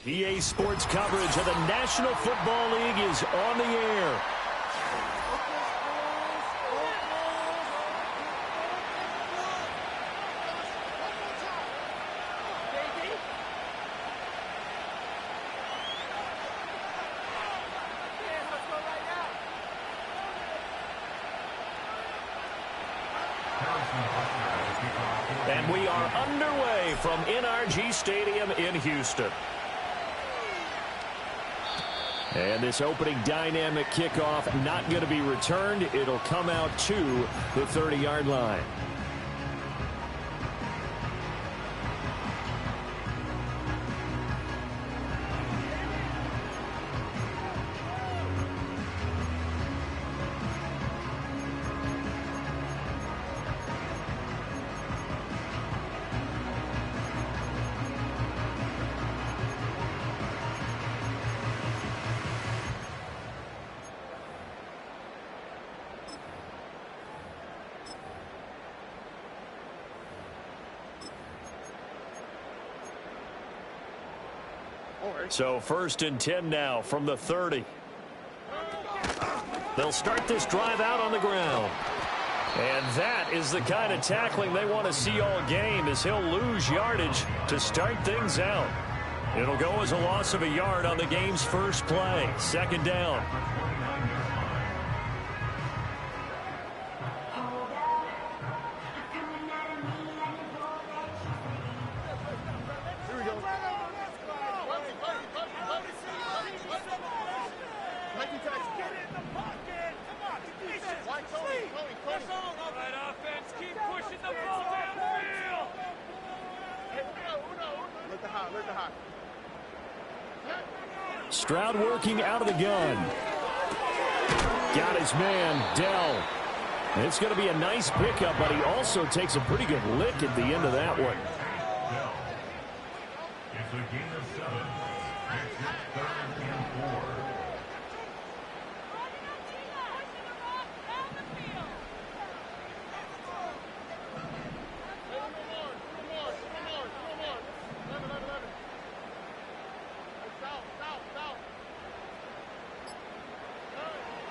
EA Sports coverage of the National Football League is on the air. And we are underway from NRG Stadium in Houston. And this opening dynamic kickoff not going to be returned. It'll come out to the 30-yard line. So 1st and 10 now from the 30. They'll start this drive out on the ground. And that is the kind of tackling they want to see all game, as he'll lose yardage to start things out. It'll go as a loss of a yard on the game's first play. 2nd down. Stroud working out of the gun. Got his man, Dell. And it's going to be a nice pickup, but he also takes a pretty good lick at the end of that one. It's a gain of 7. It's 3rd and 4.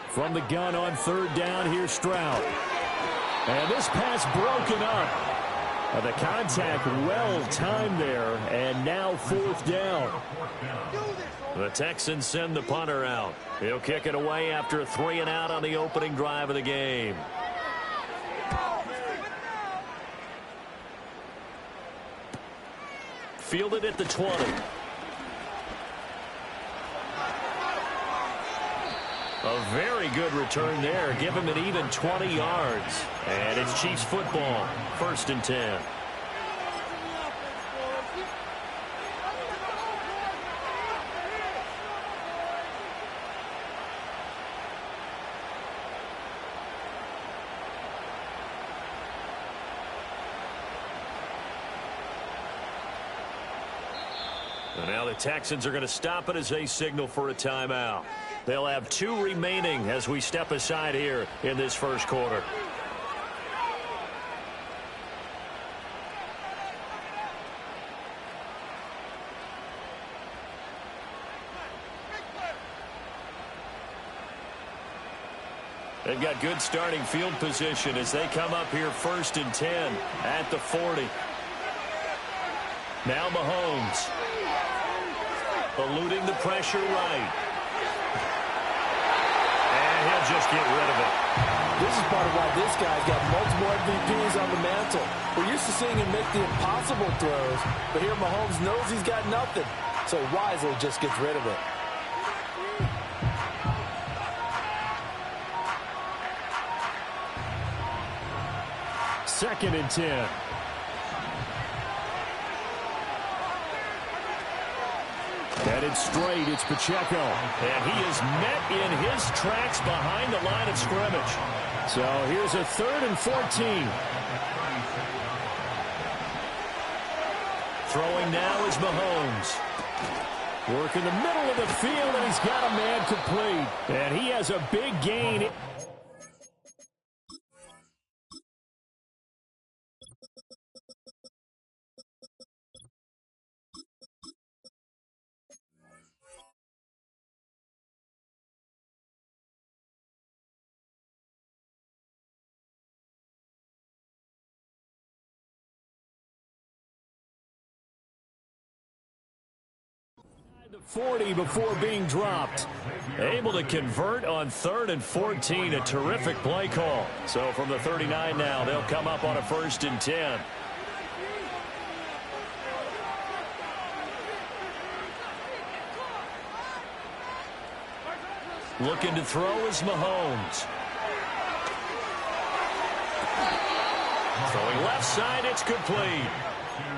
From the gun on 3rd down, here's Stroud. And this pass broken up. The contact well timed there, and now 4th down. The Texans send the punter out. He'll kick it away after a 3 and out on the opening drive of the game. Fielded at the 20. A very good return there. Give him an even 20 yards. And it's Chiefs football. 1st and 10. And now the Texans are going to stop it as they signal for a timeout. They'll have 2 remaining as we step aside here in this first quarter. They've got good starting field position as they come up here 1st and 10 at the 40. Now Mahomes. Eluding the pressure right. And he'll just get rid of it. This is part of why this guy's got multiple MVPs on the mantle. We're used to seeing him make the impossible throws, but here Mahomes knows he's got nothing, so wisely just gets rid of it. Second and 10. Headed straight, it's Pacheco. And he is met in his tracks behind the line of scrimmage. So here's a 3rd and 14. Throwing now is Mahomes. Work in the middle of the field, and he's got a man complete. And he has a big gain. 40 before being dropped. Able to convert on 3rd and 14. A terrific play call. So from the 39 now, they'll come up on a 1st and 10. Looking to throw is Mahomes. Throwing left side, it's complete.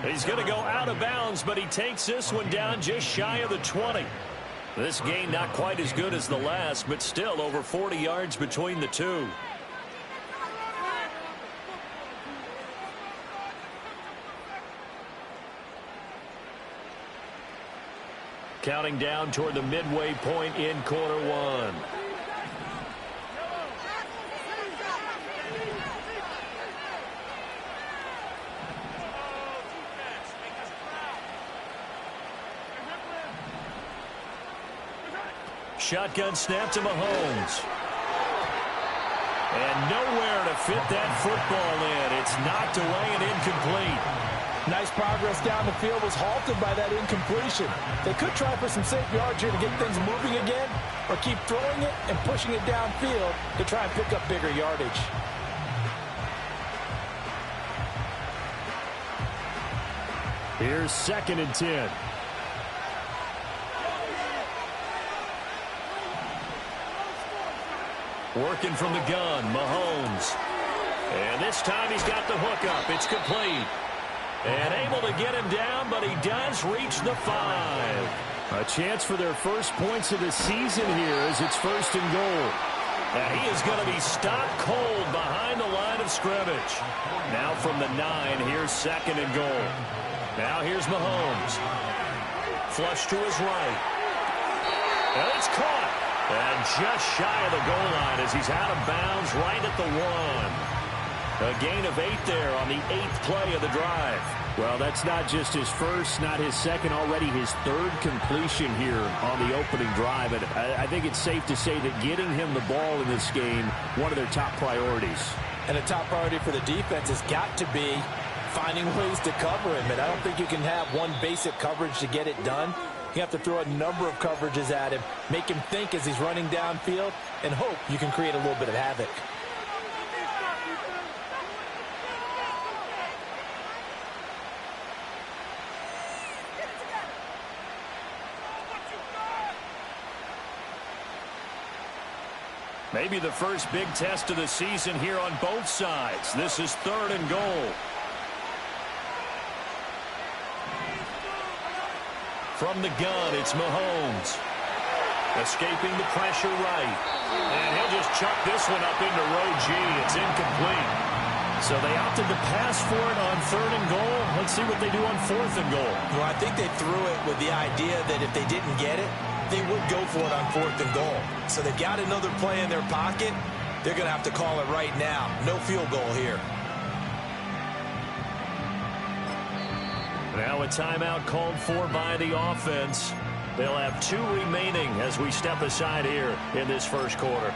He's going to go out of bounds, but he takes this one down just shy of the 20. This gain not quite as good as the last, but still over 40 yards between the two. Counting down toward the midway point in quarter one. Shotgun snap to Mahomes. And nowhere to fit that football in. It's knocked away and incomplete. Nice progress down the field, was halted by that incompletion. They could try for some safe yards here to get things moving again, or keep throwing it and pushing it downfield to try and pick up bigger yardage. Here's 2nd and 10. Working from the gun, Mahomes. And this time he's got the hook up. It's complete. And able to get him down, but he does reach the 5. A chance for their first points of the season here as it's 1st and goal. Now he is going to be stopped cold behind the line of scrimmage. Now from the 9, here's 2nd and goal. Now here's Mahomes. Flush to his right. And it's caught. And just shy of the goal line as he's out of bounds right at the 1. A gain of 8 there on the 8th play of the drive. Well, that's not just his first, not his second, already his 3rd completion here on the opening drive. And I think it's safe to say that getting him the ball in this game, one of their top priorities. And a top priority for the defense has got to be finding ways to cover him. And I don't think you can have one basic coverage to get it done. You have to throw a number of coverages at him, make him think as he's running downfield, and hope you can create a little bit of havoc. Maybe the first big test of the season here on both sides. This is 3rd and goal. From the gun, it's Mahomes. Escaping the pressure right. And he'll just chuck this one up into row G. It's incomplete. So they opted to pass for it on 3rd and goal. Let's see what they do on 4th and goal. Well, I think they threw it with the idea that if they didn't get it, they would go for it on 4th and goal. So they've got another play in their pocket. They're going to have to call it right now. No field goal here. Now a timeout called for by the offense. They'll have 2 remaining as we step aside here in this first quarter.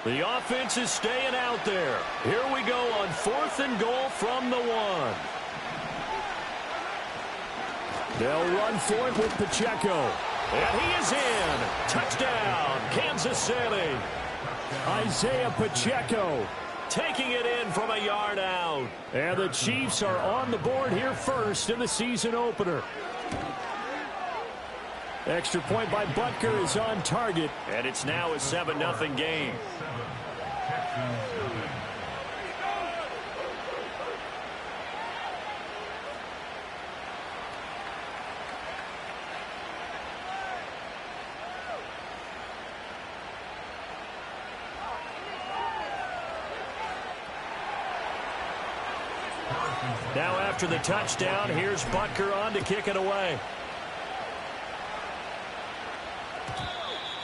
The offense is staying out there. Here we go on 4th and goal from the 1. They'll run for it with Pacheco. And he is in. Touchdown, Kansas City. Isaiah Pacheco taking it in from a yard out. And the Chiefs are on the board here first in the season opener. Extra point by Butker is on target. And it's now a 7-0 game. Now after the touchdown, here's Butker on to kick it away.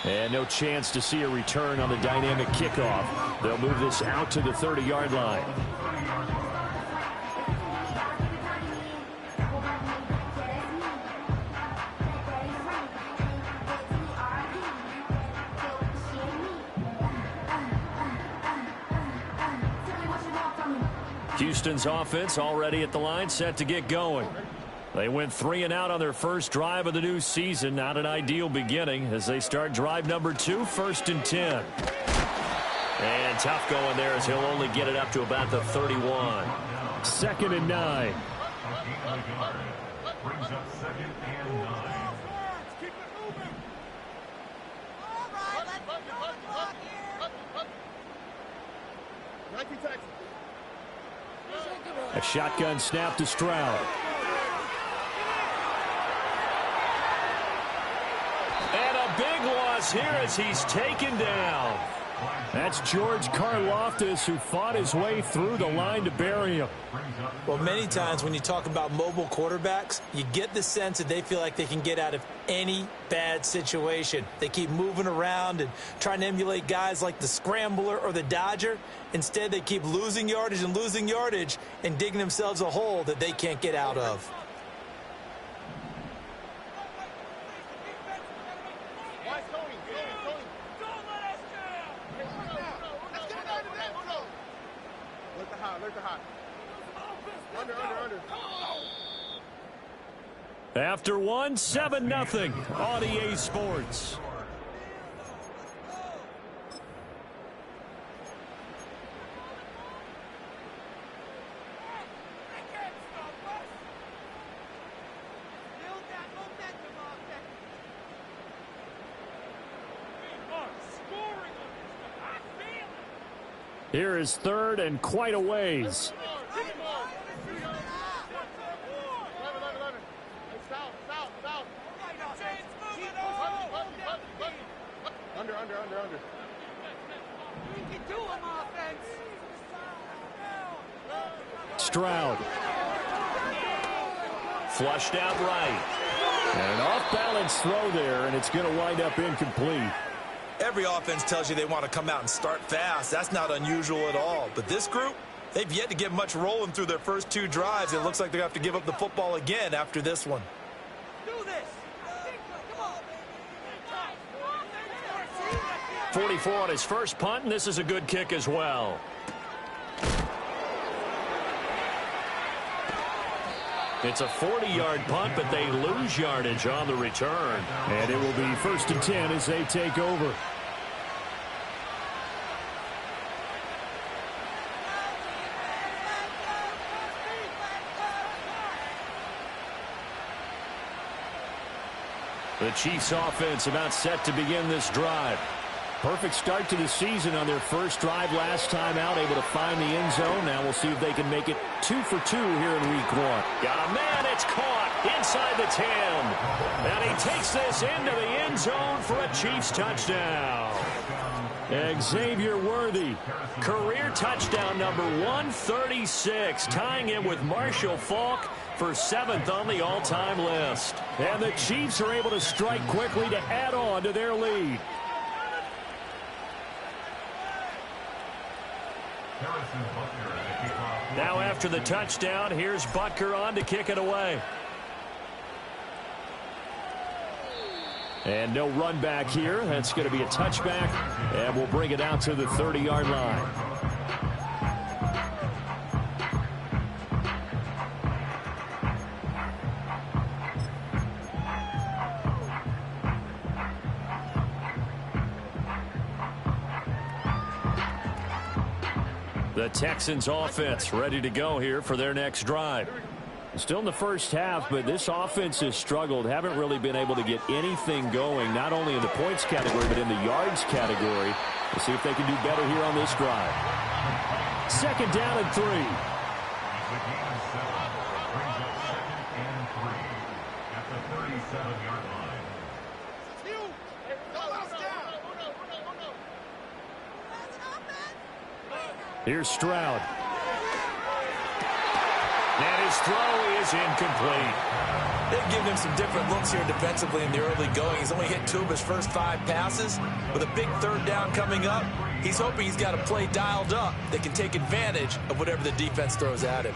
And no chance to see a return on the dynamic kickoff. They'll move this out to the 30-yard line. Houston's offense already at the line, set to get going. They went 3 and out on their first drive of the new season. Not an ideal beginning as they start drive number 2, 1st and 10. And tough going there as he'll only get it up to about the 31. 2nd and 9. Brings up 2nd and 9. A shotgun snap to Stroud. And a big loss here as he's taken down. That's George Karlaftis, who fought his way through the line to bury him. Well, many times when you talk about mobile quarterbacks, you get the sense that they feel like they can get out of any bad situation. They keep moving around and trying to emulate guys like the Scrambler or the Dodger. Instead, they keep losing yardage and digging themselves a hole that they can't get out of. After 1, 7-0 on EA Sports. Here is 3rd and quite a ways. Under. We can do him offense. Stroud. Flushed out right. And an off-balance throw there, and it's going to wind up incomplete. Every offense tells you they want to come out and start fast. That's not unusual at all. But this group, they've yet to get much rolling through their first 2 drives. It looks like they're going to have to give up the football again after this one. 44 on his first punt, and this is a good kick as well. It's a 40-yard punt, but they lose yardage on the return. And it will be 1st and 10 as they take over. The Chiefs offense about set to begin this drive. Perfect start to the season on their first drive last time out, able to find the end zone. Now we'll see if they can make it 2 for 2 here in week 1. Got a man, it's caught inside the 10. And he takes this into the end zone for a Chiefs touchdown. Xavier Worthy, career touchdown number 136, tying it with Marshall Faulk for 7th on the all-time list. And the Chiefs are able to strike quickly to add on to their lead. Now after the touchdown, here's Butker on to kick it away. And no run back here. That's going to be a touchback, and we'll bring it out to the 30-yard line. The Texans offense ready to go here for their next drive. Still in the first half, but this offense has struggled. Haven't really been able to get anything going, not only in the points category, but in the yards category. We'll see if they can do better here on this drive. 2nd down and 3. The game is settled. Brings up 2nd and 3 at the 37-yard line. Here's Stroud. And his throw is incomplete. They've given him some different looks here defensively in the early going. He's only hit 2 of his first 5 passes. With a big 3rd down coming up, he's hoping he's got a play dialed up that can take advantage of whatever the defense throws at him.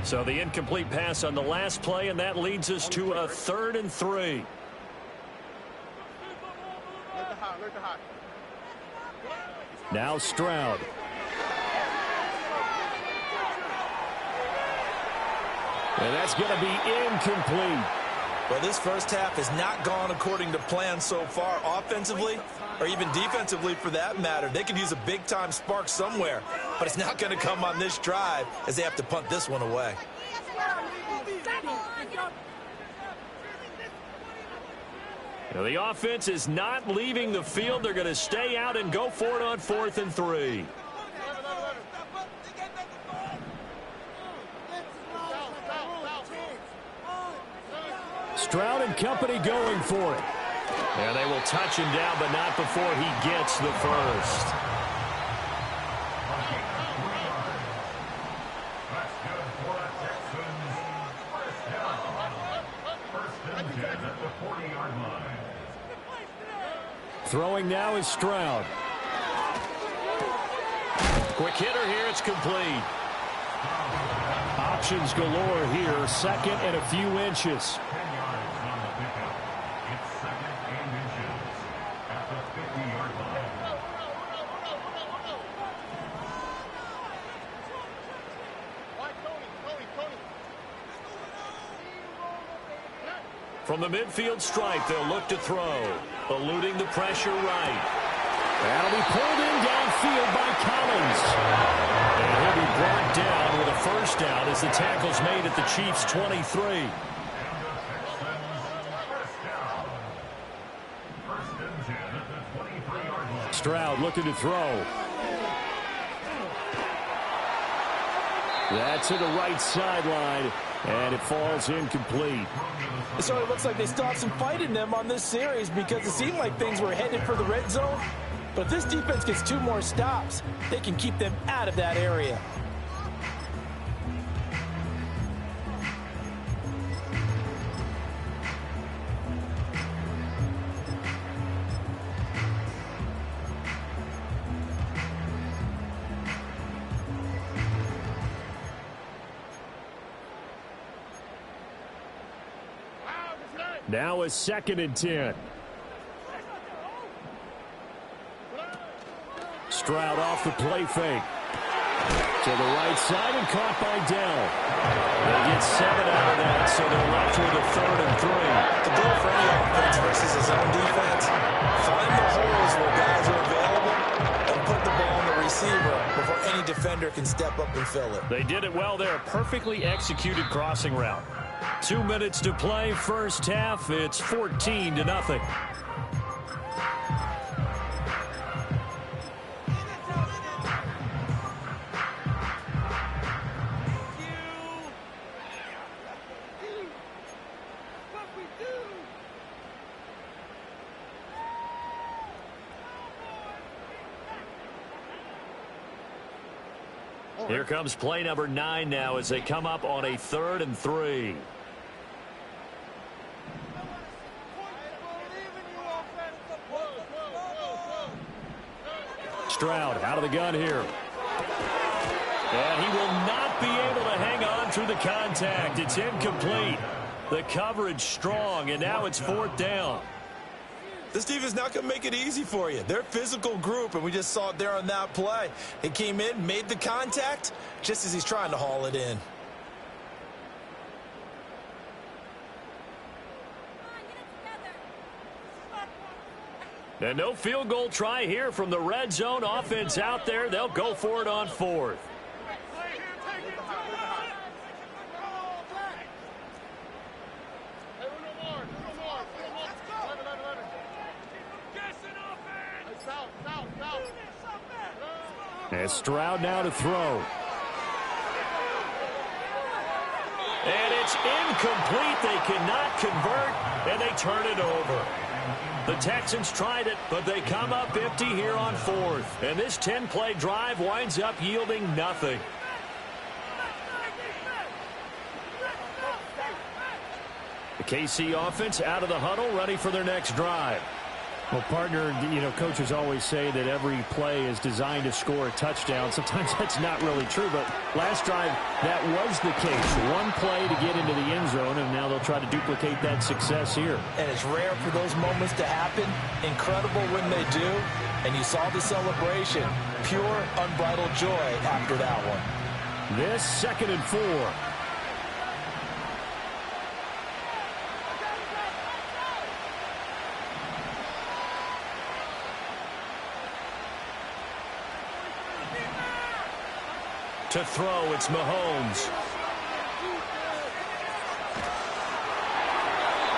So the incomplete pass on the last play, and that leads us to a 3rd and 3. Now Stroud. And that's going to be incomplete. Well, this first half has not gone according to plan so far, offensively or even defensively for that matter. They could use a big-time spark somewhere, but it's not going to come on this drive as they have to punt this one away. Now, the offense is not leaving the field. They're going to stay out and go for it on 4th and 3. Stroud and company going for it. And they will touch him down, but not before he gets the first. That's good for the Texans. First down. First and 10 at the 40-yard line. Throwing now is Stroud. Quick hitter here. It's complete. Options galore here. 2nd and a few inches. 10 yards on the pickup. It's 2nd and inches at the 50-yard line. From the midfield stripe, they'll look to throw. Eluding the pressure right. That'll be pulled in downfield by Collins. And he'll be brought down with a first down as the tackle's made at the Chiefs' 23. Stroud looking to throw. That's to the right sideline, and it falls incomplete. It sort of looks like they still have some fight in them on this series because it seemed like things were headed for the red zone. But if this defense gets 2 more stops, they can keep them out of that area. Now a 2nd and 10. Stroud off the play fake. To the right side and caught by Dell. They get 7 out of that, so they're left with a 3rd and 3. The goal for any offense versus his own defense, find the holes where guys are available and put the ball on the receiver before any defender can step up and fill it. They did it well there. Perfectly executed crossing route. 2 minutes to play, first half. It's 14-0. Here comes play number 9 now as they come up on a 3rd and 3. Stroud out of the gun here. And he will not be able to hang on through the contact. It's incomplete. The coverage strong, and now it's 4th down. This defense is not going to make it easy for you. They're a physical group, and we just saw it there on that play. He came in, made the contact, just as he's trying to haul it in. And no field goal try here from the red zone. Offense out there. They'll go for it on 4th. And Stroud now to throw. And it's incomplete. They cannot convert, and they turn it over. The Texans tried it, but they come up empty here on 4th. And this 10-play drive winds up yielding nothing. The KC offense out of the huddle, ready for their next drive. Well, partner, you know, coaches always say that every play is designed to score a touchdown. Sometimes that's not really true, but last drive, that was the case. One play to get into the end zone, and now they'll try to duplicate that success here. And it's rare for those moments to happen. Incredible when they do. And you saw the celebration. Pure, unbridled joy after that one. This 2nd and 4. To throw, it's Mahomes.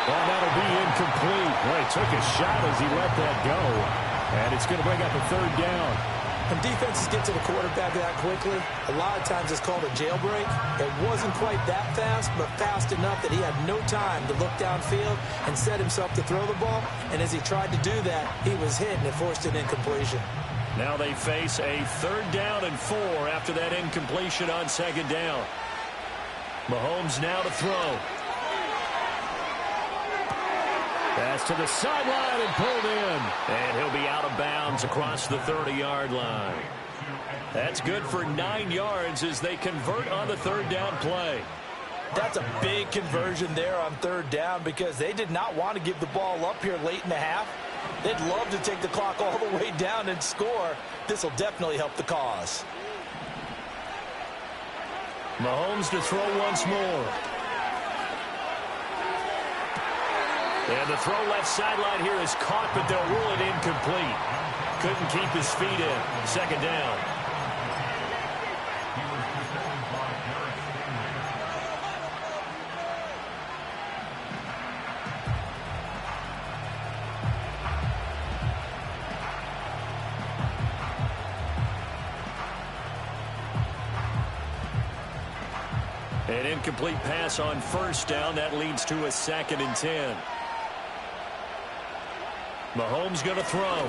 Well, that'll be incomplete. Well, he took a shot as he let that go. And it's going to bring up a 3rd down. When defenses get to the quarterback that quickly, a lot of times it's called a jailbreak. It wasn't quite that fast, but fast enough that he had no time to look downfield and set himself to throw the ball. And as he tried to do that, he was hit and it forced an incompletion. Now they face a 3rd down and 4 after that incompletion on 2nd down. Mahomes now to throw. Pass to the sideline and pulled in. And he'll be out of bounds across the 30-yard line. That's good for 9 yards as they convert on the 3rd down play. That's a big conversion there on 3rd down because they did not want to give the ball up here late in the half. They'd love to take the clock all the way down and score. This will definitely help the cause. Mahomes to throw once more. And the throw left sideline here is caught, but they'll rule it incomplete. Couldn't keep his feet in. 2nd down. An incomplete pass on 1st down. That leads to a 2nd and 10. Mahomes going to throw.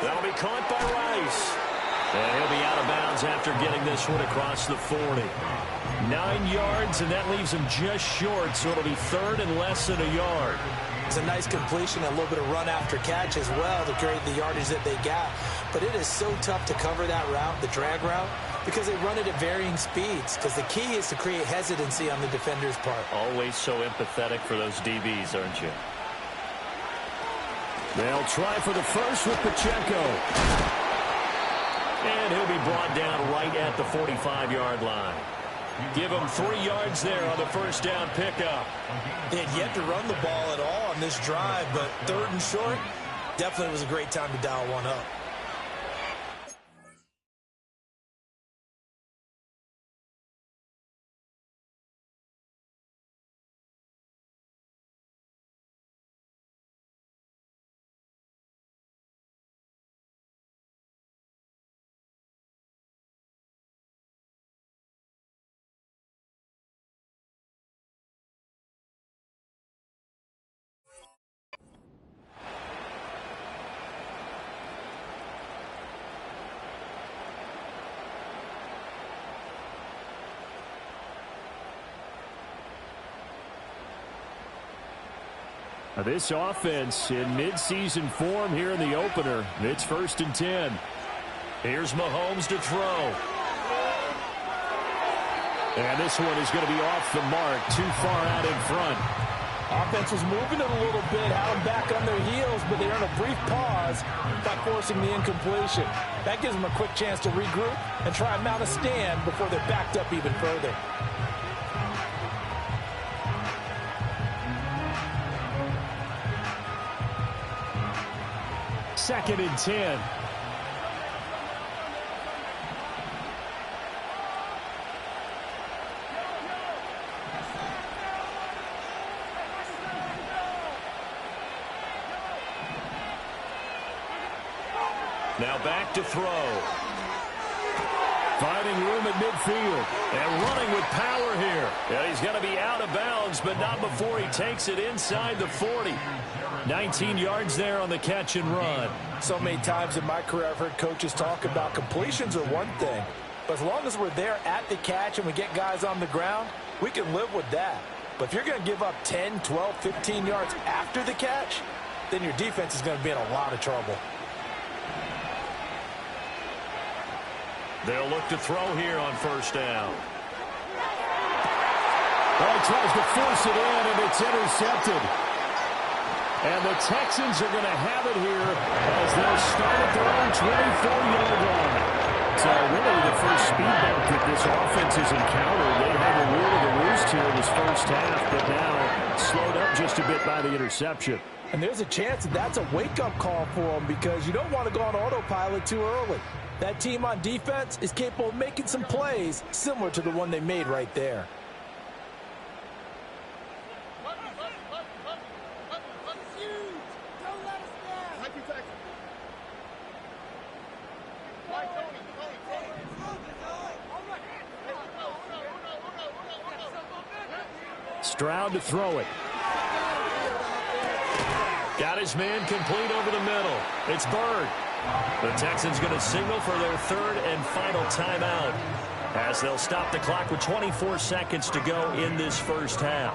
That'll be caught by Rice. And he'll be out of bounds after getting this one across the 40. 9 yards, and that leaves him just short, so it'll be 3rd and less than a yard. It's a nice completion, a little bit of run after catch as well to create the yardage that they got. But it is so tough to cover that route, the drag route, because they run it at varying speeds. Because the key is to create hesitancy on the defender's part. Always so empathetic for those DBs, aren't you? They'll try for the first with Pacheco. And he'll be brought down right at the 45-yard line. Give him 3 yards there on the 1st down pickup. They had yet to run the ball at all on this drive, but 3rd and short, definitely was a great time to dial one up. This offense in midseason form here in the opener. It's 1st and 10. Here's Mahomes to throw. And this one is going to be off the mark, too far out in front. Offense was moving it a little bit, had them back on their heels, but they earned a brief pause by forcing the incompletion. That gives them a quick chance to regroup and try and mount a stand before they're backed up even further. Second and 10. Now back to throw. Finding room at midfield and running with power here. Yeah, he's going to be out of bounds, but not before he takes it inside the 40. 19 yards there on the catch and run. So many times in my career I've heard coaches talk about completions are one thing, but as long as we're there at the catch and we get guys on the ground, we can live with that. But if you're going to give up 10, 12, 15 yards after the catch, then your defense is going to be in a lot of trouble. They'll look to throw here on first down. Well, he tries to force it in, and it's intercepted. And the Texans are going to have it here as they'll start at their own 24-yard line. So really the first speed bump that this offense has encountered. They had a rule of the roost here in this first half, but now slowed up just a bit by the interception. And there's a chance that that's a wake-up call for them because you don't want to go on autopilot too early. That team on defense is capable of making some plays similar to the one they made right there. Stroud to throw it. Got his man complete over the middle. It's Bird. The Texans going to signal for their third and final timeout as they'll stop the clock with 24 seconds to go in this first half.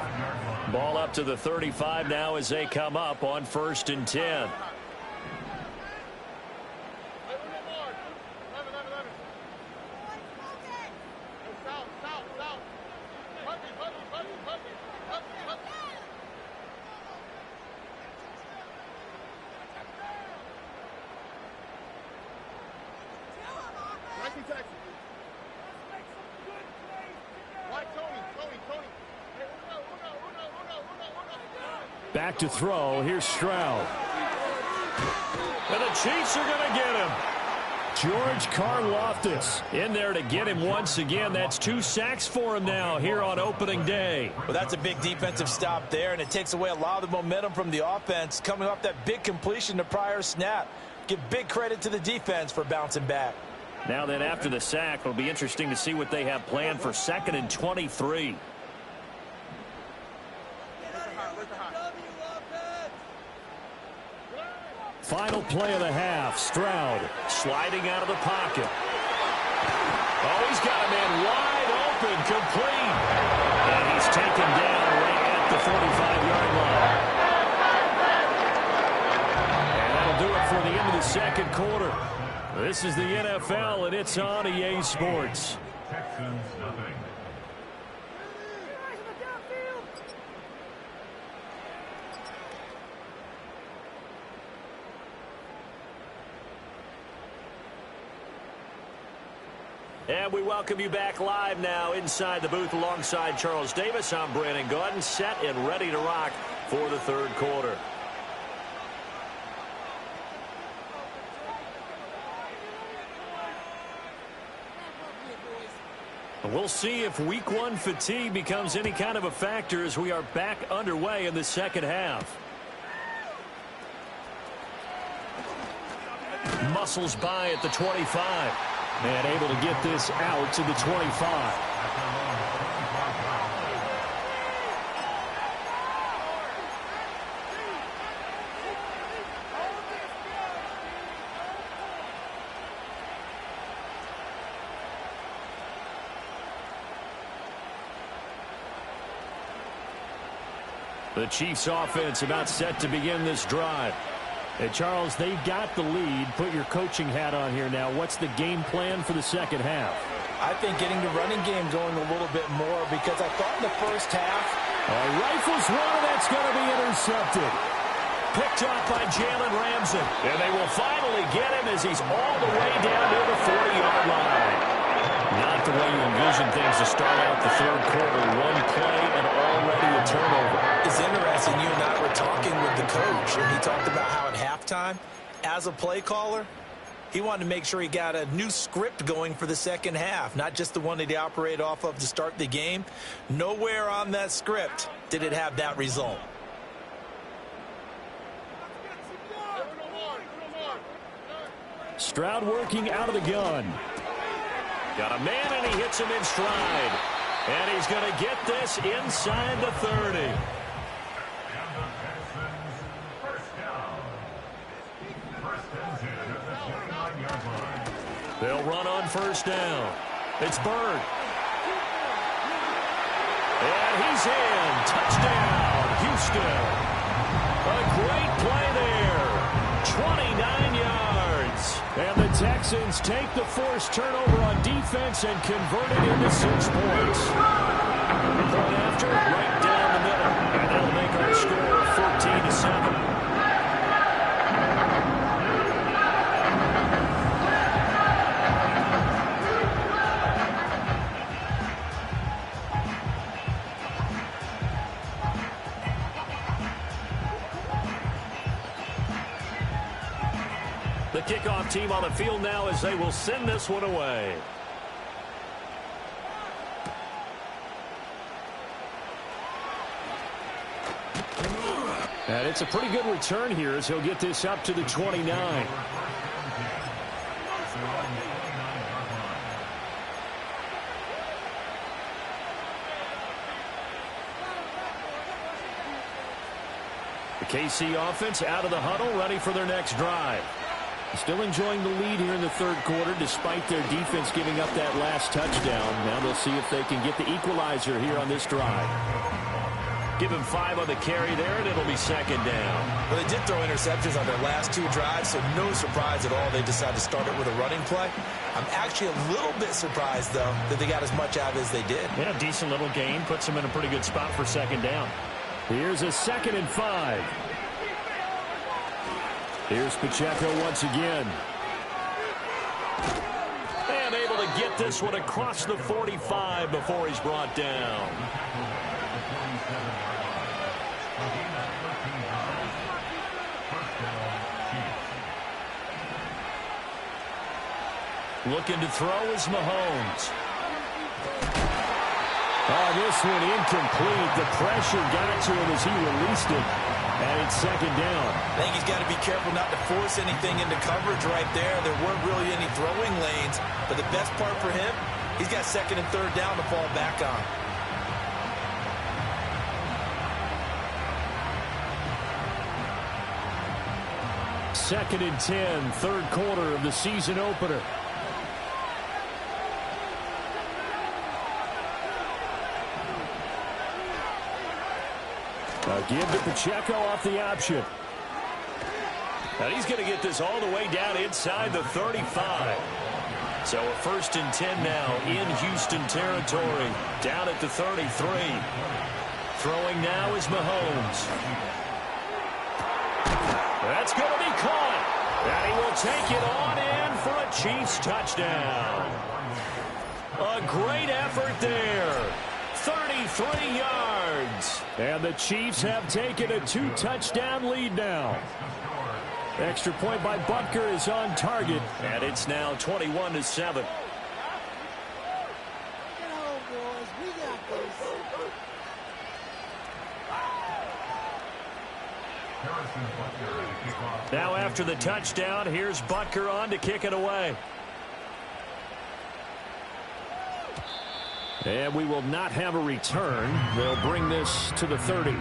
Ball up to the 35 now as they come up on 1st and 10. Back to throw. Here's Stroud. And the Chiefs are going to get him. George Karlaftis in there to get him once again. That's 2 sacks for him now here on opening day. Well, that's a big defensive stop there, and it takes away a lot of the momentum from the offense coming off that big completion to prior snap. Give big credit to the defense for bouncing back. Now then, after the sack, it'll be interesting to see what they have planned for 2nd and 23. Final play of the half. Stroud sliding out of the pocket. Oh, he's got a man wide open, complete. And he's taken down right at the 45-yard line. And that'll do it for the end of the second quarter. This is the NFL, and it's on EA Sports. Texans nothing. And we welcome you back live now inside the booth alongside Charles Davis. I'm Brandon Gaudin, set and ready to rock for the third quarter. We'll see if week 1 fatigue becomes any kind of a factor as we are back underway in the second half. Muscles by at the 25. And able to get this out to the 25. The Chiefs offense about set to begin this drive. Hey, Charles, they've got the lead. Put your coaching hat on here now. What's the game plan for the second half? I think getting the running game going a little bit more because I thought in the first half. Rifles one, and that's going to be intercepted. Picked off by Jalen Ramsey. And they will finally get him as he's all the way down near the 40-yard line. Not the way you envision things to start out the third quarter. One play and already a turnover. It's interesting. You and I were talking with the coach, and he talked about how at halftime, as a play caller, he wanted to make sure he got a new script going for the second half, not just the one that he operated off of to start the game. Nowhere on that script did it have that result. Stroud working out of the gun. Got a man, and he hits him in stride. And he's going to get this inside the 30. They'll run on first down. It's Bird. And he's in. Touchdown, Houston. A great play there. 29 yards. And the Texans take the forced turnover on defense and convert it into 6 points. Point after, right down the middle. And that'll make our score 14-7. The kickoff team on the field now as they will send this one away. And it's a pretty good return here as he'll get this up to the 29. The KC offense out of the huddle, ready for their next drive. Still enjoying the lead here in the third quarter despite their defense giving up that last touchdown. Now they'll see if they can get the equalizer here on this drive. Give him 5 on the carry there, and it'll be second down. Well, they did throw interceptions on their last 2 drives, so no surprise at all they decided to start it with a running play. I'm actually a little bit surprised, though, that they got as much out as they did. Yeah, decent little gain. Puts them in a pretty good spot for second down. Here's a 2nd and 5. Here's Pacheco once again. And able to get this one across the 45 before he's brought down. Looking to throw is Mahomes. Oh, this one incomplete. The pressure got to him as he released it. And it's second down. I think he's got to be careful not to force anything into coverage right there. There weren't really any throwing lanes. But the best part for him, he's got 2nd and 3rd down to fall back on. Second and 10, third quarter of the season opener. Give to Pacheco off the option. And he's going to get this all the way down inside the 35. So a 1st and 10 now in Houston territory. Down at the 33. Throwing now is Mahomes. That's going to be caught. And he will take it on in for a Chiefs touchdown. A great effort there. 33 yards. And the Chiefs have taken a 2-touchdown lead now. Extra point by Butker is on target. And it's now 21-7. Now after the touchdown, here's Butker on to kick it away. And we will not have a return. They'll bring this to the 30.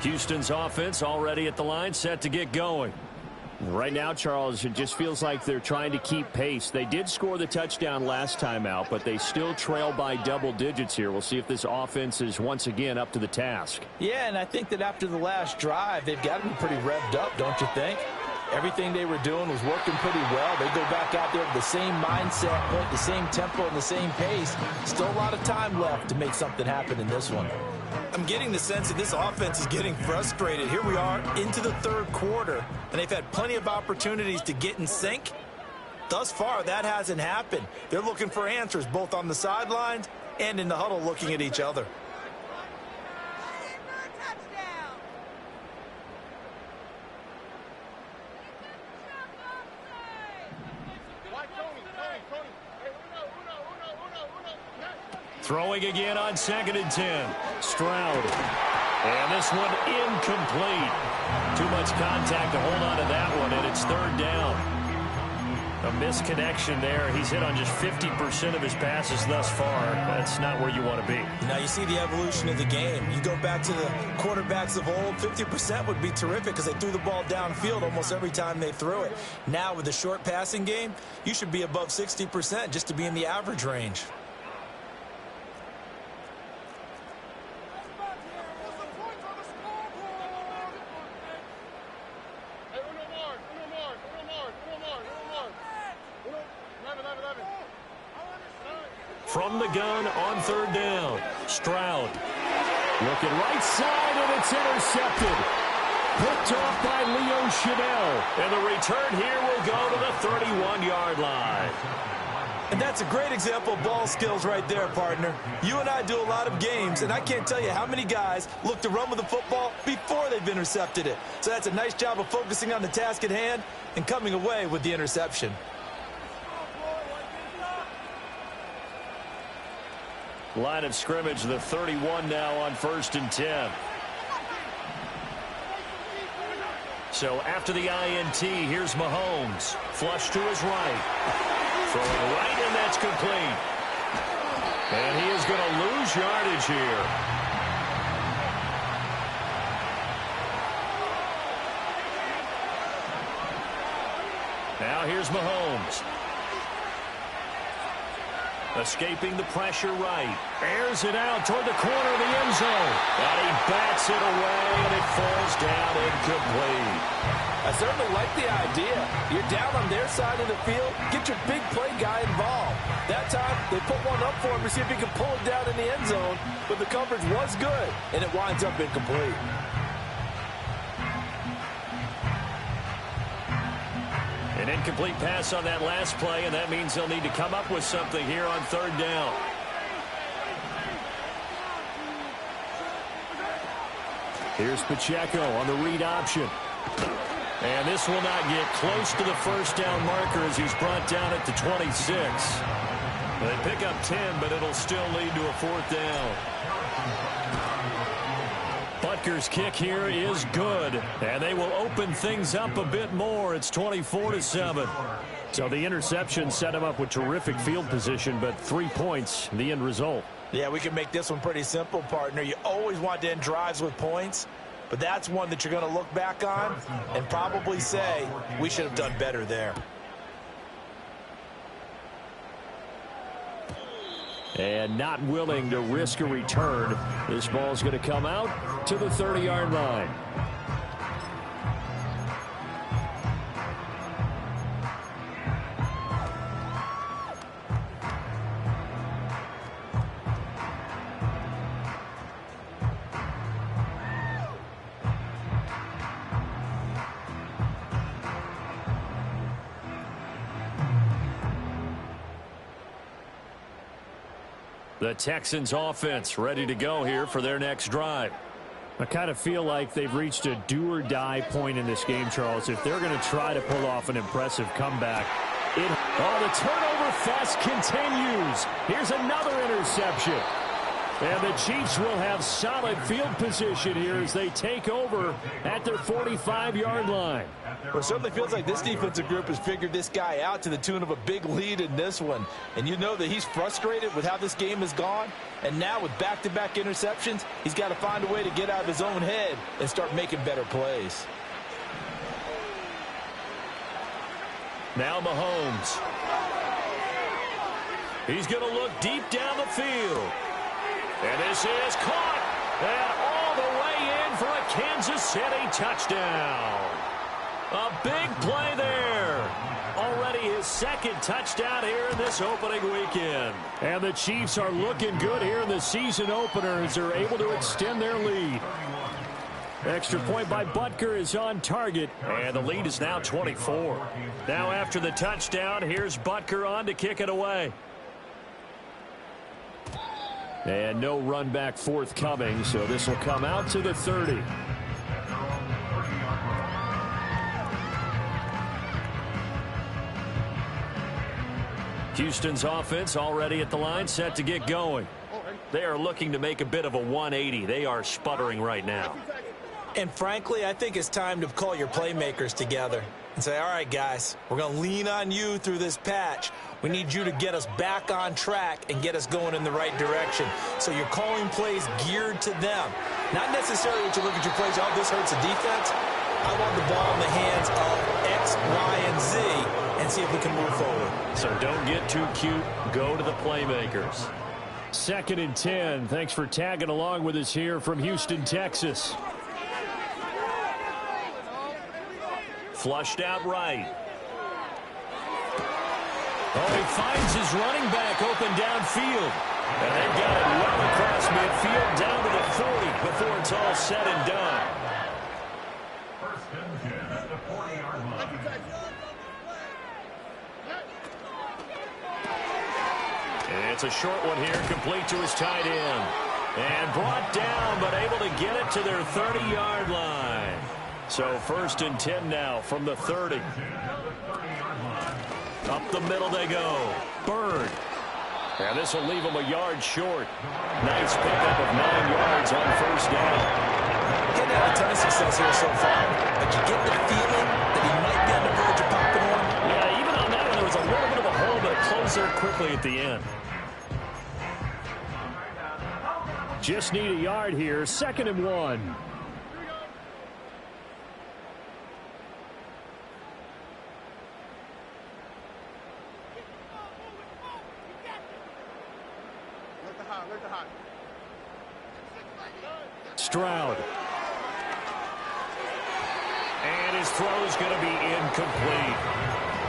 Houston's offense already at the line, set to get going. Right now, Charles, it just feels like they're trying to keep pace. They did score the touchdown last time out, but they still trail by double digits here. We'll see if this offense is once again up to the task. Yeah, and I think that after the last drive, they've got to be pretty revved up, don't you think? Everything they were doing was working pretty well. They go back out there with the same mindset, point, the same tempo, and the same pace. Still a lot of time left to make something happen in this one. I'm getting the sense that this offense is getting frustrated. Here we are into the third quarter, and they've had plenty of opportunities to get in sync. Thus far, that hasn't happened. They're looking for answers both on the sidelines and in the huddle looking at each other. Throwing again on 2nd and 10. Stroud. And this one incomplete. Too much contact to hold on to that one, and it's third down. A misconnection there. He's hit on just 50% of his passes thus far. That's not where you want to be. Now you see the evolution of the game. You go back to the quarterbacks of old, 50% would be terrific because they threw the ball downfield almost every time they threw it. Now with the short passing game, you should be above 60% just to be in the average range. From the gun on third down, Stroud looking right side, and it's intercepted. Picked off by Leo Chanel, and the return here will go to the 31-yard line. And that's a great example of ball skills right there, partner. You and I do a lot of games, and I can't tell you how many guys look to run with the football before they've intercepted it. So that's a nice job of focusing on the task at hand and coming away with the interception. Line of scrimmage, the 31 now on 1st and 10. So after the INT, here's Mahomes. Flush to his right. Throwing right, and that's complete. And he is going to lose yardage here. Now here's Mahomes. Escaping the pressure right. Airs it out toward the corner of the end zone. And he bats it away, and it falls down incomplete. I certainly like the idea. You're down on their side of the field. Get your big play guy involved. That time, they put one up for him to see if he can pull it down in the end zone. But the coverage was good, and it winds up incomplete. An incomplete pass on that last play, and that means they'll need to come up with something here on third down. Here's Pacheco on the read option. And this will not get close to the first down marker as he's brought down at the 26. They pick up 10, but it'll still lead to a fourth down. Butker's kick here is good, and they will open things up a bit more. It's 24-7. So the interception set him up with terrific field position, but 3 points, the end result. Yeah, we can make this one pretty simple, partner. You always want to end drives with points, but that's one that you're going to look back on and probably say, we should have done better there. And not willing to risk a return. This ball's going to come out to the 30-yard line. The Texans offense ready to go here for their next drive. I kind of feel like they've reached a do-or-die point in this game, Charles. If they're going to try to pull off an impressive comeback. The turnover fest continues. Here's another interception. And the Chiefs will have solid field position here as they take over at their 45-yard line. Well, it certainly feels like this defensive group has figured this guy out to the tune of a big lead in this one. And you know that he's frustrated with how this game has gone. And now with back-to-back interceptions, he's got to find a way to get out of his own head and start making better plays. Now Mahomes. He's going to look deep down the field. And this is caught. And all the way in for a Kansas City touchdown. A big play there. Already his second touchdown here in this opening weekend. And the Chiefs are looking good here in the season opener as they're able to extend their lead. Extra point by Butker is on target, and the lead is now 24. Now after the touchdown, here's Butker on to kick it away. And no run back forthcoming, so this will come out to the 30. Houston's offense already at the line, set to get going. They are looking to make a bit of a 180. They are sputtering right now. And frankly, I think it's time to call your playmakers together and say, all right, guys, we're going to lean on you through this patch. We need you to get us back on track and get us going in the right direction. So you're calling plays geared to them. Not necessarily what you look at your plays, oh, this hurts the defense. I want the ball in the hands of X, Y, and Z and see if we can move forward. So don't get too cute. Go to the playmakers. 2nd and 10. Thanks for tagging along with us here from Houston, Texas. Flushed out right. Oh, he finds his running back open downfield. And they've got it well across midfield down to the 40 before it's all said and done. First and 10 at the 40-yard line. And it's a short one here, complete to his tight end. And brought down, but able to get it to their 30-yard line. So 1st and 10 now from the 30. Up the middle they go. Bird. And this will leave him a yard short. Nice pickup of 9 yards on 1st down. Getting had a ton of success here so far, but you get the feeling that he might be on the verge of popping one. Yeah, even on that one, there was a little bit of a hole, but it closed there quickly at the end. Just need a yard here. 2nd and 1. Stroud. And his throw is going to be incomplete.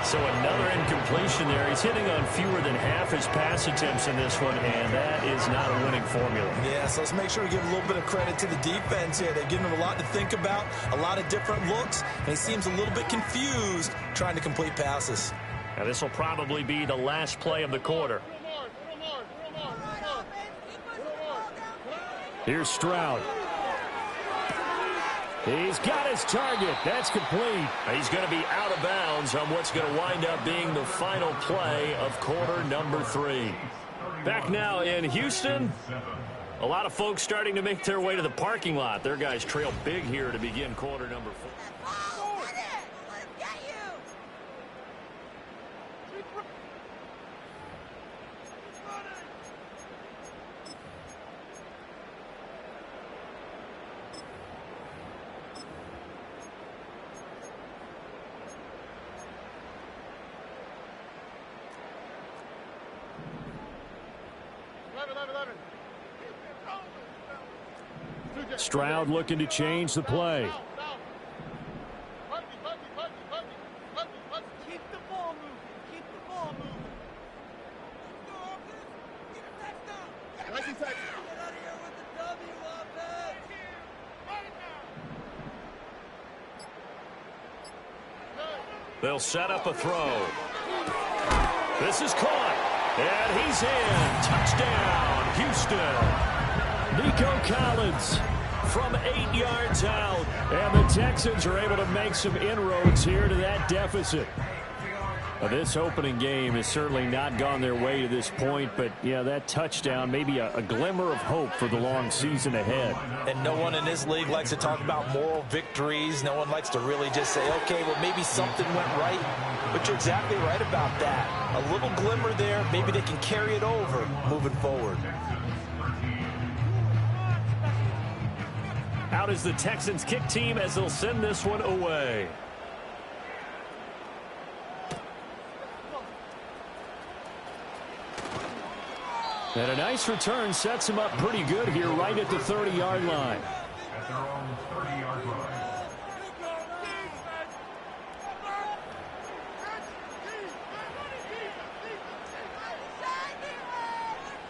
So another incompletion there. He's hitting on fewer than half his pass attempts in this one, and that is not a winning formula. Yeah, so let's make sure we give a little bit of credit to the defense here. They've given him a lot to think about, a lot of different looks, and he seems a little bit confused trying to complete passes. Now this will probably be the last play of the quarter. Here's Stroud. He's got his target. That's complete. He's going to be out of bounds on what's going to wind up being the final play of quarter number 3. Back now in Houston. A lot of folks starting to make their way to the parking lot. Their guys trail big here to begin quarter number 4. Stroud looking to change the play. Keep the ball moving. Keep the ball moving. Get out of here with the W, offense. They'll set up a throw. This is caught. And he's in. Touchdown, Houston. Nico Collins from 8 yards out. And the Texans are able to make some inroads here to that deficit. Now, this opening game has certainly not gone their way to this point, but, yeah, that touchdown, maybe a glimmer of hope for the long season ahead. And no one in this league likes to talk about moral victories. No one likes to really just say, okay, well, maybe something went right. But you're exactly right about that. A little glimmer there. Maybe they can carry it over moving forward. Out is the Texans kick team as they'll send this one away. And a nice return sets him up pretty good here right at the 30-yard line. At their own 30-yard line.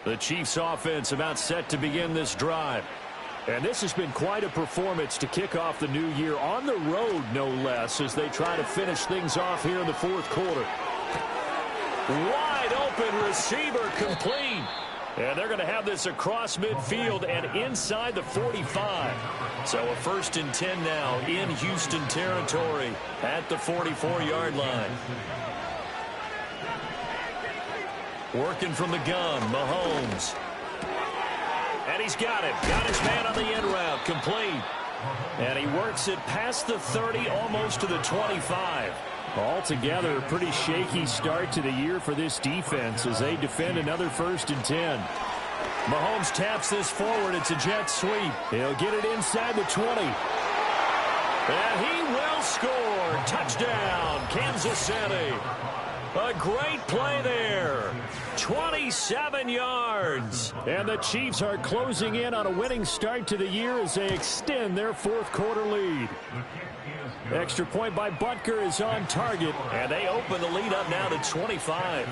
The Chiefs offense about set to begin this drive. And this has been quite a performance to kick off the new year on the road, no less, as they try to finish things off here in the fourth quarter. Wide open receiver complete. And they're going to have this across midfield and inside the 45. So a 1st and 10 now in Houston territory at the 44-yard line. Working from the gun, Mahomes. And he's got it. Got his man on the end route. Complete. And he works it past the 30, almost to the 25. Altogether, a pretty shaky start to the year for this defense as they defend another 1st and 10. Mahomes taps this forward. It's a jet sweep. He'll get it inside the 20. And he will score. Touchdown, Kansas City. A great play there. 27 yards. And the Chiefs are closing in on a winning start to the year as they extend their 4th quarter lead. Extra point by Butker is on target, and they open the lead up now to 25.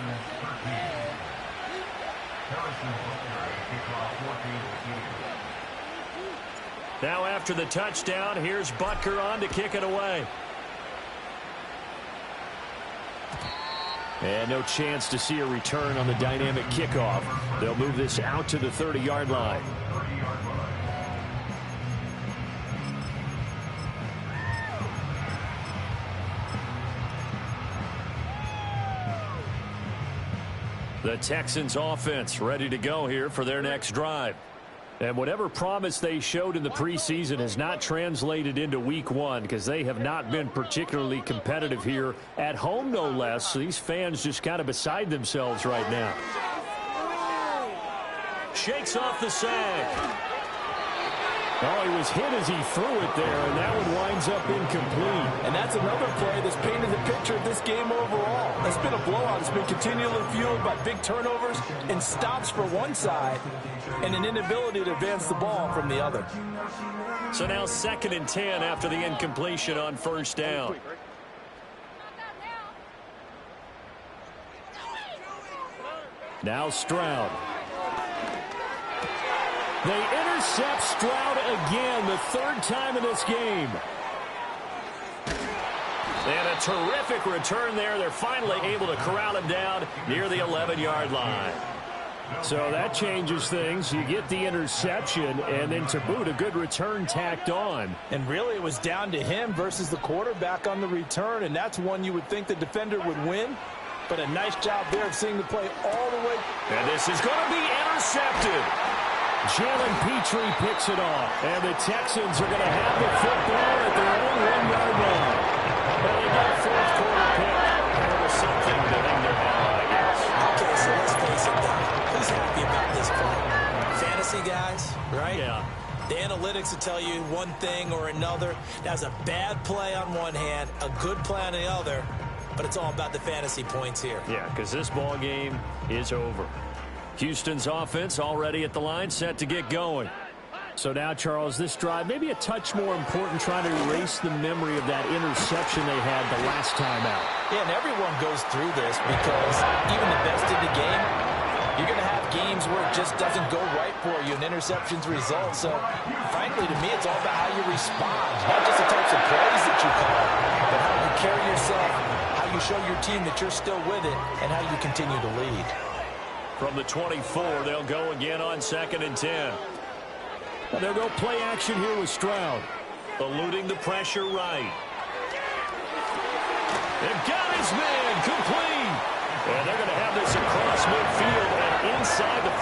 Now after the touchdown, here's Butker on to kick it away. And no chance to see a return on the dynamic kickoff. They'll move this out to the 30-yard line. The Texans offense ready to go here for their next drive. And whatever promise they showed in the preseason has not translated into week 1 because they have not been particularly competitive here at home, no less. So these fans just kind of beside themselves right now. Shakes off the sack. Oh, he was hit as he threw it there, and that one winds up incomplete. And that's another play that's painted the picture of this game overall. It's been a blowout. It's been continually fueled by big turnovers and stops for one side and an inability to advance the ball from the other. So now 2nd and 10 after the incompletion on 1st down. Now Stroud. They intercept Stroud again, the 3rd time in this game. And a terrific return there. They're finally able to corral him down near the 11-yard line. So that changes things. You get the interception, and then to boot, a good return tacked on. And really, it was down to him versus the quarterback on the return, and that's one you would think the defender would win. But a nice job there of seeing the play all the way. And this is going to be intercepted. Jalen Petrie picks it off, and the Texans are going to have the football at their own 1-yard line. Well, they got a 4th quarter pick. There was something to hang their hat on, I guess. Okay, so let's face it, Doc. Who's happy about this play? Fantasy guys, right? Yeah. The analytics will tell you one thing or another. That's a bad play on one hand, a good play on the other, but it's all about the fantasy points here. Yeah, because this ball game is over. Houston's offense already at the line, set to get going. So now, Charles, this drive maybe a touch more important, trying to erase the memory of that interception they had the last time out. Yeah, and everyone goes through this because even the best in the game, you're going to have games where it just doesn't go right for you, and interceptions result. So, frankly, to me, it's all about how you respond, not just the types of plays that you call, but how you carry yourself, how you show your team that you're still with it, and how you continue to lead. From the 24, they'll go again on 2nd and 10. And they'll go play action here with Stroud. Eluding the pressure right. They've got his man complete. And they're going to have this across midfield and inside the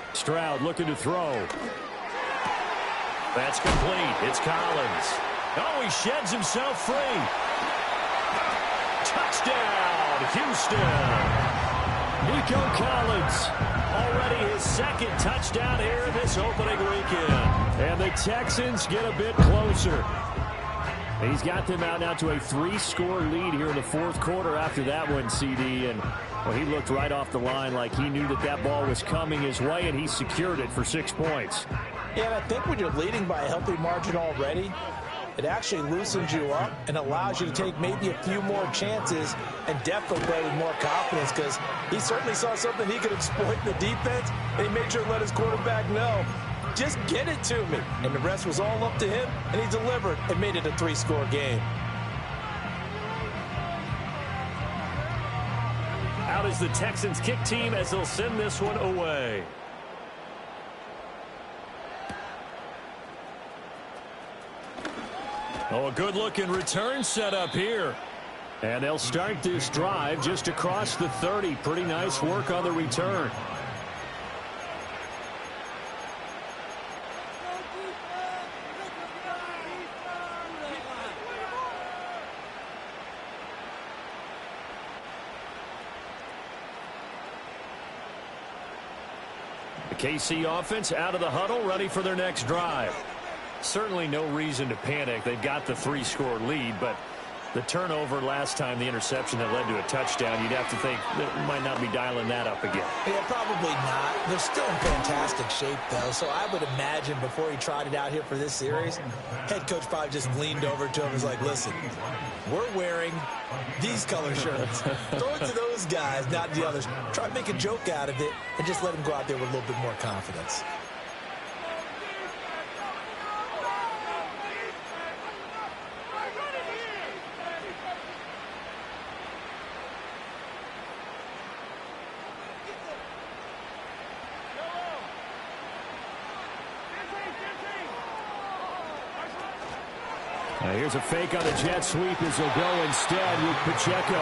45. Stroud looking to throw. That's complete. It's Collins. Oh, he sheds himself free. Touchdown, Houston. Nico Collins, already his 2nd touchdown here in this opening weekend. And the Texans get a bit closer. He's got them out now to a 3-score lead here in the 4th quarter after that one, CD. And well, he looked right off the line like he knew that that ball was coming his way, and he secured it for 6 points. Yeah, and I think when you're leading by a healthy margin already, it actually loosens you up and allows you to take maybe a few more chances and definitely play with more confidence, because he certainly saw something he could exploit in the defense, and he made sure to let his quarterback know, just get it to me. And the rest was all up to him, and he delivered and made it a 3-score game. Out is the Texans kick team as they'll send this one away. Oh, a good-looking return set up here. And they'll start this drive just across the 30. Pretty nice work on the return. KC offense out of the huddle, ready for their next drive. Certainly no reason to panic. They've got the 3-score lead, but the turnover last time, the interception that led to a touchdown, you'd have to think they might not be dialing that up again. Yeah, probably not. They're still in fantastic shape, though, so I would imagine before he trotted out here for this series, head coach probably just leaned over to him and was like, listen, we're wearing these color shirts. Throw it to those guys, not the others. Try to make a joke out of it and just let them go out there with a little bit more confidence. Here's a fake on the jet sweep as he'll go instead with Pacheco.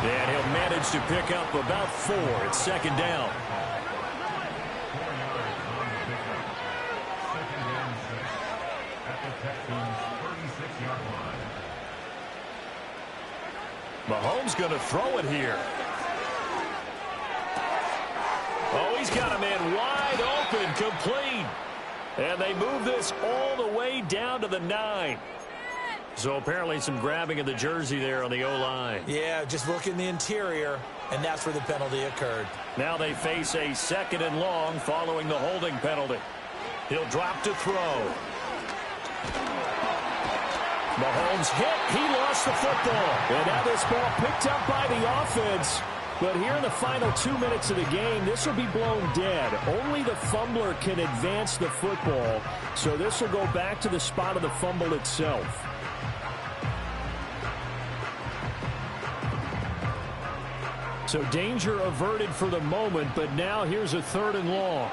And he'll manage to pick up about 4. It's second down. Mahomes going to throw it here. Oh, he's got a man wide open, complete. And they move this all the way down to the 9. So apparently some grabbing of the jersey there on the O-line. Yeah, just look in the interior, and that's where the penalty occurred. Now they face a 2nd and long following the holding penalty. He'll drop to throw. Mahomes hit. He lost the football. And now this ball picked up by the offense. But here in the final 2 minutes of the game, this will be blown dead. Only the fumbler can advance the football. So this will go back to the spot of the fumble itself. So danger averted for the moment, but now here's a 3rd and long.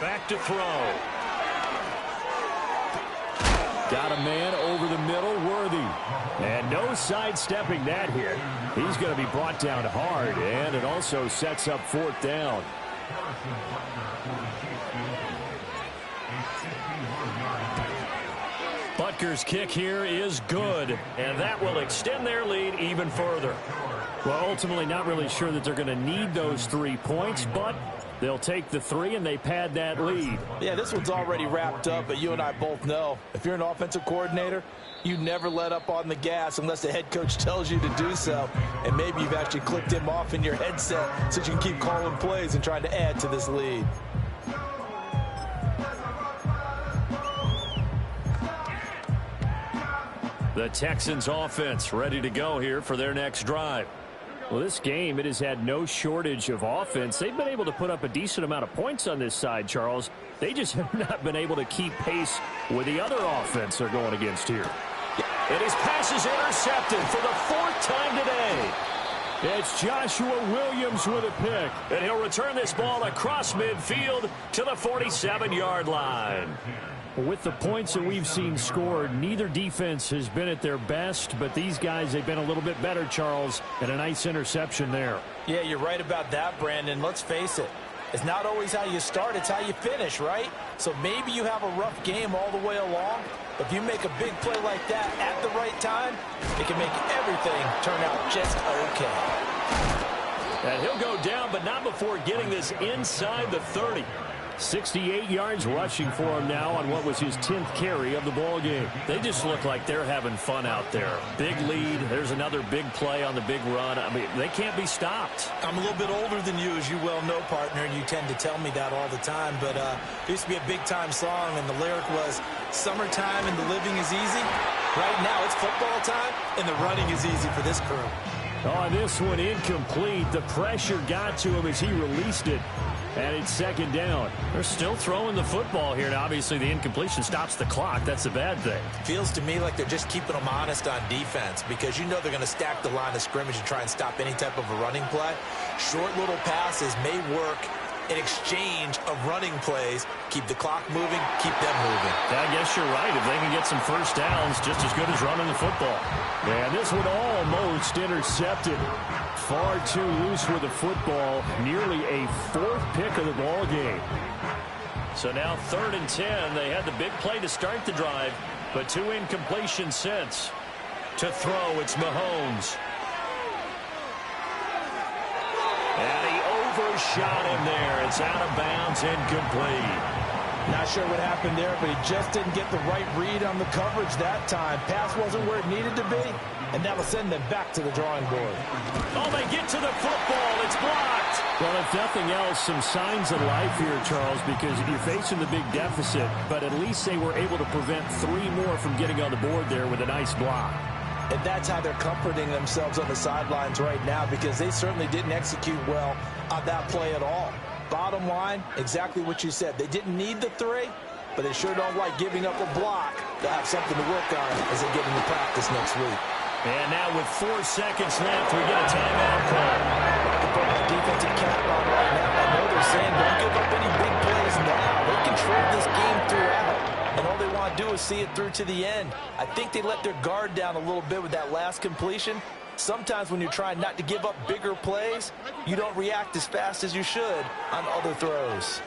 Back to throw. Got a man over the middle, Worthy. And no sidestepping that hit. He's going to be brought down hard, and it also sets up 4th down. Butker's kick here is good, and that will extend their lead even further. Well, ultimately not really sure that they're going to need those 3 points, but they'll take the 3 and they pad that lead. Yeah, this one's already wrapped up, but you and I both know if you're an offensive coordinator, you never let up on the gas unless the head coach tells you to do so. And maybe you've actually clicked him off in your headset so you can keep calling plays and trying to add to this lead. The Texans offense ready to go here for their next drive. Well, this game, it has had no shortage of offense. They've been able to put up a decent amount of points on this side, Charles. They just have not been able to keep pace with the other offense they're going against here. And his pass is intercepted for the 4th time today. It's Joshua Williams with a pick. And he'll return this ball across midfield to the 47-yard line. With the points that we've seen scored, neither defense has been at their best, but these guys, they've been a little bit better, Charles, and a nice interception there. Yeah, you're right about that, Brandon. Let's face it. It's not always how you start, it's how you finish, right? So maybe you have a rough game all the way along, but if you make a big play like that at the right time, it can make everything turn out just okay. And he'll go down, but not before getting this inside the 30. 68 yards rushing for him now on what was his 10th carry of the ball game. They just look like they're having fun out there. Big lead. There's another big play on the big run. I mean, they can't be stopped. I'm a little bit older than you, as you well know, partner, and you tend to tell me that all the time. But there used to be a big-time song, and the lyric was, "Summertime and the living is easy." Right now, it's football time, and the running is easy for this crew. Oh, this one incomplete. The pressure got to him as he released it. And it's second down. They're still throwing the football here. Now, obviously, the incompletion stops the clock. That's a bad thing. Feels to me like they're just keeping them honest on defense because you know they're going to stack the line of scrimmage and try and stop any type of a running play. Short little passes may work in exchange of running plays. Keep the clock moving, keep them moving. I guess you're right. If they can get some first downs, just as good as running the football. And this one almost intercepted. Far too loose with the football. Nearly a 4th pick of the ball game. So now 3rd and 10. They had the big play to start the drive, but 2 incompletions since. To throw, it's Mahomes. And he shot in there. It's out of bounds, incomplete. Not sure what happened there, but he just didn't get the right read on the coverage that time. Pass wasn't where it needed to be, and that'll send them back to the drawing board. Oh, they get to the football. It's blocked. Well, if nothing else, some signs of life here, Charles, because you're facing the big deficit, but at least they were able to prevent 3 more from getting on the board there with a nice block. And that's how they're comforting themselves on the sidelines right now, because they certainly didn't execute well on that play at all. Bottom line, exactly what you said. They didn't need the 3, but they sure don't like giving up a block. They'll have something to work on as they get into practice next week. And now with 4 seconds left, we get a timeout call. To put the defensive cap on right now, I know they're saying don't give up any big plays now. They controlled this game throughout, and all they want to do is see it through to the end. I think they let their guard down a little bit with that last completion. Sometimes when you're trying not to give up bigger plays, you don't react as fast as you should on other throws.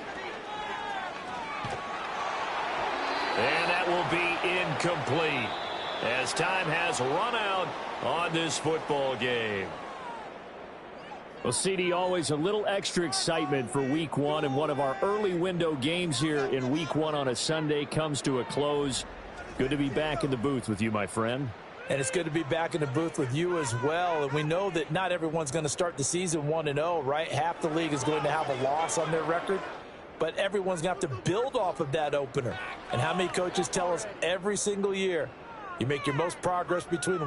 And that will be incomplete as time has run out on this football game. Well, CD, always a little extra excitement for Week 1, and one of our early window games here in Week 1 on a Sunday comes to a close. Good to be back in the booth with you, my friend. And it's good to be back in the booth with you as well. And we know that not everyone's going to start the season 1-0, right? Half the league is going to have a loss on their record. But everyone's going to have to build off of that opener. And how many coaches tell us every single year, you make your most progress between